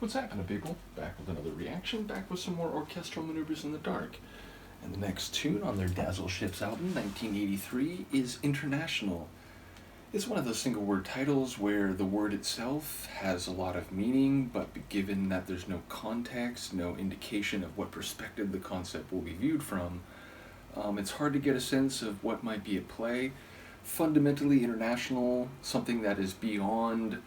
What's happening, people? Back with another reaction, back with some more Orchestral Maneuvers in the Dark. And the next tune on their Dazzle Ships album, 1983, is International. It's one of those single word titles where the word itself has a lot of meaning, but given that there's no context, no indication of what perspective the concept will be viewed from, it's hard to get a sense of what might be at play. Fundamentally international, something that is beyond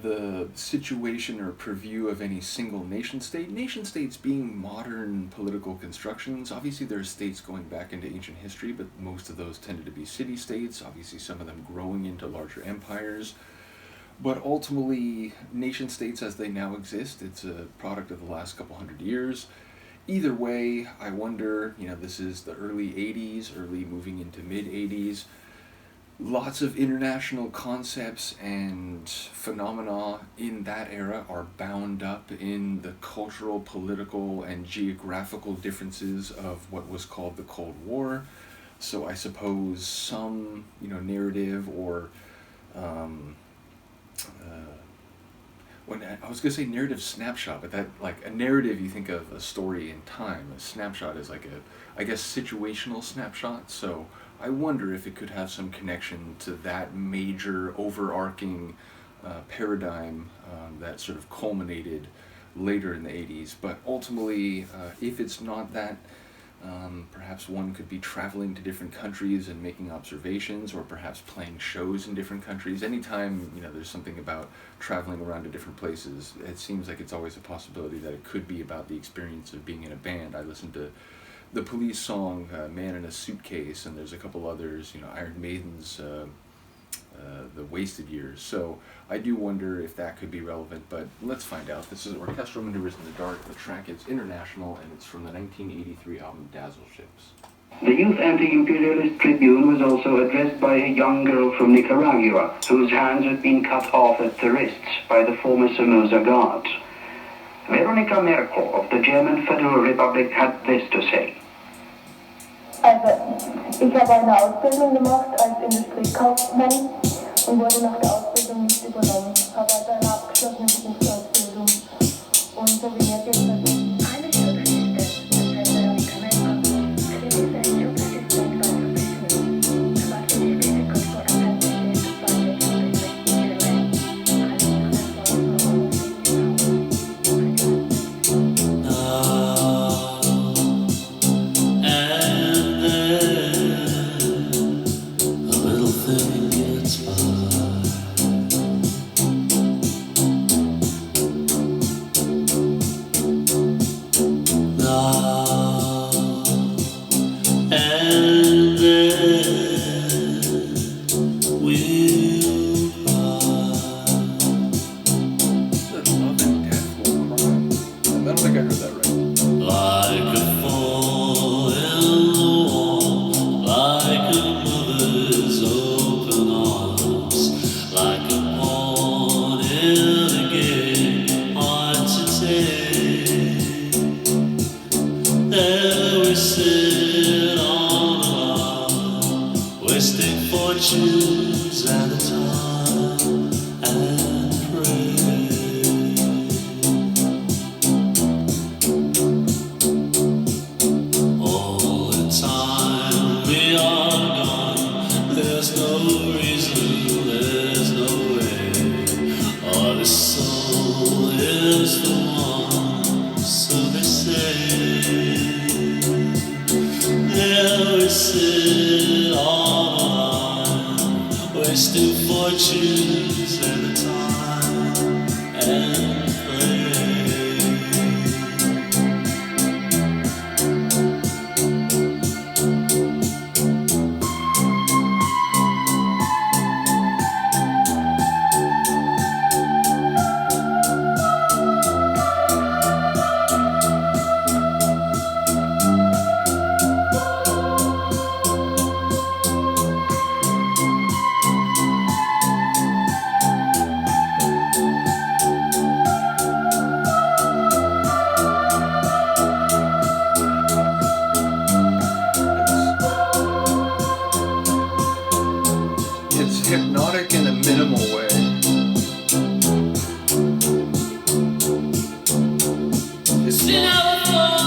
the situation or purview of any single nation state. Nation states being modern political constructions. Obviously there are states going back into ancient history, but most of those tended to be city-states, obviously some of them growing into larger empires. But ultimately, nation states as they now exist, it's a product of the last couple hundred years. Either way, I wonder, this is the early 80s, early moving into mid-80s. Lots of international concepts and phenomena in that era are bound up in the cultural, political, and geographical differences of what was called the Cold War. So I suppose some, narrative or when I was going to say narrative snapshot, but that, like, a narrative, you think of a story in time. A snapshot is like situational snapshot. So I wonder if it could have some connection to that major overarching paradigm that sort of culminated later in the 80s. But ultimately, if it's not that, perhaps one could be traveling to different countries and making observations, or perhaps playing shows in different countries. Anytime, there's something about traveling around to different places, it seems like it's always a possibility that it could be about the experience of being in a band. I listened to the Police song, Man in a Suitcase, and there's a couple others, Iron Maiden's The Wasted Years. So I do wonder if that could be relevant, but let's find out. This is Orchestral Maneuvers in the Dark. The track is International, and it's from the 1983 album Dazzle Ships. The Youth Anti-Imperialist Tribune was also addressed by a young girl from Nicaragua, whose hands had been cut off at the wrists by the former Somoza Guards. Veronika Merkel of the German Federal Republic had this to say. Also, ich habe eine Ausbildung gemacht als Industriekaufmann und wurde nach der Ausbildung nicht übernommen. Habe also eine abgeschlossene Berufsausbildung und so wie mir geht es. Fortunes at a time and pray. All the time we are gone, there's no reason, there's no way. Oh, the soul is the one, so they say. There we sit on wasting fortunes at a time and play. It's Still not. never thought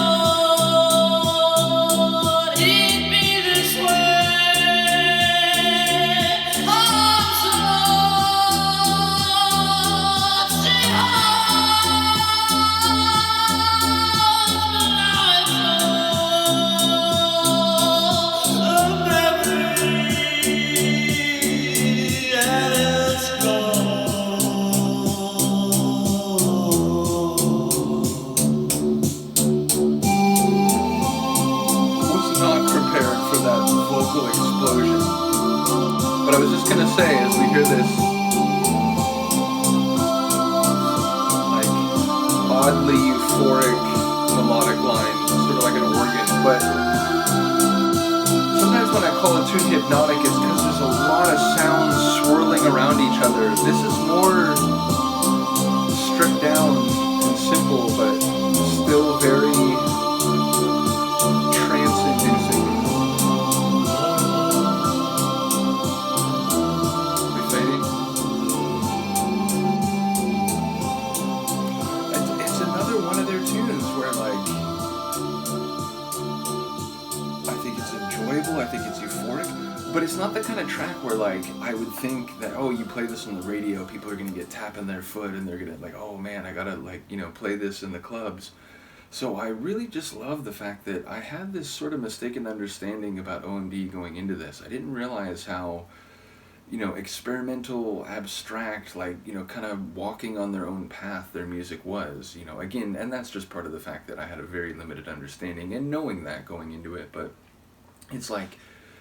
it'd be this way. I'm so lost in hearts, but now it's all a memory, and it's gone. Was not prepared for that vocal explosion. But I was just gonna say, as we hear this, like, oddly euphoric melodic line, sort of like an organ, but sometimes when I call a tune hypnotic, it's because there's a lot of sounds swirling around each other. This is more stripped down and simple, but still very trance-inducing. We fading? It's another one of their tunes where, like, I think it's enjoyable, I think it's euphoric, but it's not the kind of track where, like, I would think that, oh, you play this on the radio, people are gonna get tapping their foot and they're gonna, like, oh man, I gotta, like, you know, play this in the clubs. So I really just love the fact that I had this sort of mistaken understanding about OMD going into this. I didn't realize how, you know, experimental, abstract, like, you know, kind of walking on their own path their music was, you know, again, and that's just part of the fact that I had a very limited understanding and knowing that going into it, but it's like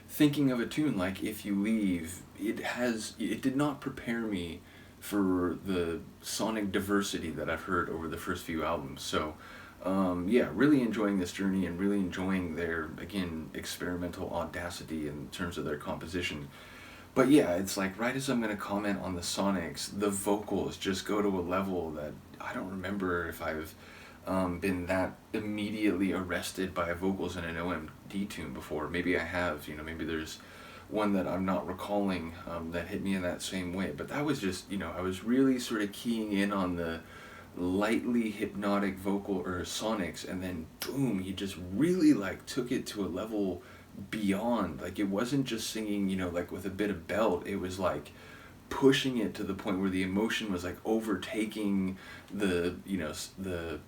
thinking of a tune like If You Leave, it did not prepare me for the sonic diversity that I've heard over the first few albums. So yeah, really enjoying this journey and really enjoying their, again, experimental audacity in terms of their composition. But yeah, it's like right as I'm going to comment on the sonics, the vocals just go to a level that I don't remember if I've been that immediately arrested by vocals in an OMD tune before. Maybe I have, you know, maybe there's one that I'm not recalling that hit me in that same way. But that was just, you know, I was really sort of keying in on the lightly hypnotic vocal or sonics, and then boom, he just really like took it to a level beyond. Like, it wasn't just singing, you know, like with a bit of belt, it was like pushing it to the point where the emotion was like overtaking the, you know, the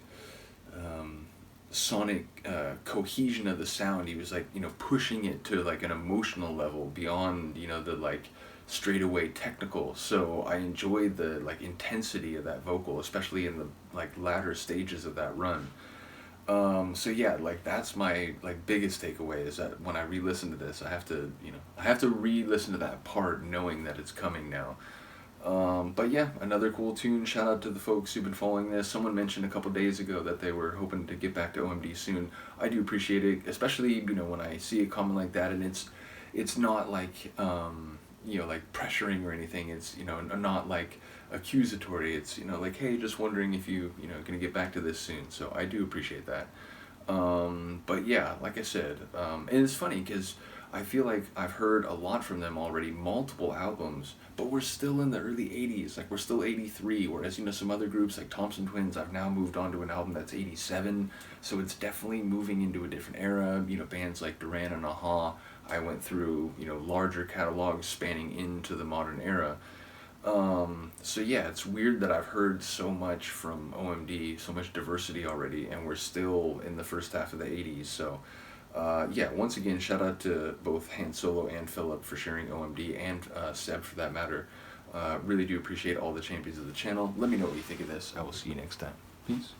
sonic cohesion of the sound. He was like, you know, pushing it to like an emotional level beyond, you know, the like straightaway technical. So I enjoyed the like intensity of that vocal, especially in the like latter stages of that run. So yeah, like that's my like biggest takeaway, is that when I re-listen to this, I have to, you know, I have to re-listen to that part knowing that it's coming now. But yeah, another cool tune. Shout out to the folks who've been following this. Someone mentioned a couple days ago that they were hoping to get back to OMD soon. I do appreciate it, especially, you know, when I see a comment like that, and it's not like, you know, like pressuring or anything. It's, you know, not like accusatory. It's, you know, like, hey, just wondering if you know, gonna get back to this soon. So I do appreciate that. But yeah, like I said, and it's funny because I feel like I've heard a lot from them already, multiple albums, but we're still in the early 80s, like we're still 83, whereas, you know, some other groups like Thompson Twins, I've now moved on to an album that's 87, so it's definitely moving into a different era. You know, bands like Duran and Aha, I went through, you know, larger catalogs spanning into the modern era. So yeah, it's weird that I've heard so much from OMD, so much diversity already, and we're still in the first half of the 80s, so yeah, once again, shout out to both Han Solo and Philip for sharing OMD, and Seb for that matter. Really do appreciate all the champions of the channel. Let me know what you think of this. I will see you next time. Peace.